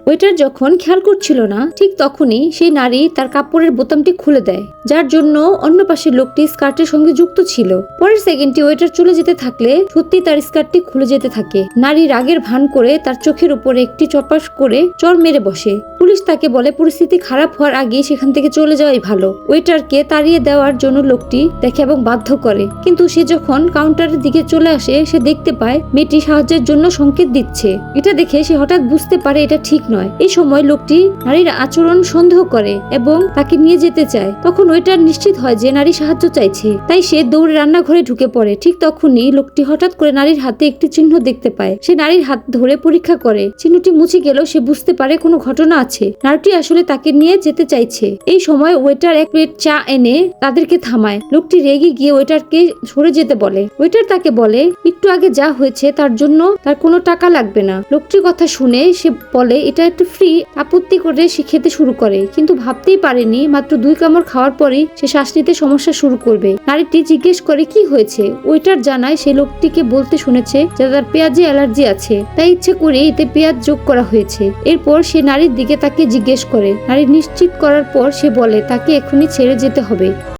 Waiter যখন খেয়াল করছিল না ঠিক তখনই সেই নারী তার কাপড়ের বোতামটি খুলে দেয়, যার জন্য অন্য পাশের লোকটি স্কার্টের সঙ্গে যুক্ত ছিল। পরের সেকেন্ডে ওয়েটার চলে যেতে থাকলে সত্যি তার স্কার্টটি খুলে যেতে থাকে। নারী রাগের ভান করে তার চোখের উপরে একটি চপাস করে চর মেরে বসে। পুলিশ তাকে বলে পরিস্থিতি খারাপ হওয়ার আগে সেখান থেকে চলে যাওয়াই ভালো। ওয়েটারকে তাড়িয়ে দেওয়ার জন্য লোকটি দেখে এবং বাধ্য করে, কিন্তু সে যখন কাউন্টারের দিকে চলে আসে সে দেখতে পায় মেয়েটি সাহায্যের জন্য সংকেত দিচ্ছে। এটা দেখে সে হঠাৎ বুঝতে পারে এটা ঠিক নয়। এই সময় লোকটি নারীর আচরণ সন্দেহ করে এবং তাকে নিয়ে যেতে চায়। তখন ওয়েটার নিশ্চিত হয় যে নারী সাহায্য চাইছে, তাই সে দৌড়ে রান্নাঘরে ঢুকে পড়ে। ঠিক তখনই লোকটি হঠাৎ করে নারীর হাতে একটি চিহ্ন দেখতে পায়। সে নারীর হাত ধরে পরীক্ষা করে। চিহ্নটি মুছে গেলেও সে বুঝতে পারে কোনো ঘটনা আছে। নারীটি আসলে তাকে নিয়ে যেতে চাইছে। এই সময় ওয়েটার এক প্লেট চা এনে তাদেরকে থামায়। লোকটি রেগে গিয়ে ওয়েটারকে সরে যেতে বলে। ওয়েটার তাকে বলে একটু আগে যা হয়েছে তার জন্য তার কোনো টাকা লাগবে না। লোকটির কথা শুনে সে বলে এটা একটু ফ্রি। আপত্তি করে সে খেতে শুরু করে, কিন্তু ভাবতেই পারেনি মাত্র 2 কামড় খাওয়ার পরই সে শ্বাস নিতে সমস্যা শুরু করবে। নারীটি জিজ্ঞেস করে কি হয়েছে। ওয়েটার জানায় সে লোকটিকে বলতে শুনেছে যে তার পেঁয়াজে অ্যালার্জি আছে, তাই ইচ্ছে করে এতে পেঁয়াজ যোগ করা হয়েছে। এরপর সে নারীর দিকে তাকে জিজ্ঞেস করে। নারী নিশ্চিত করার পর সে বলে তাকে এখনই ছেড়ে যেতে হবে।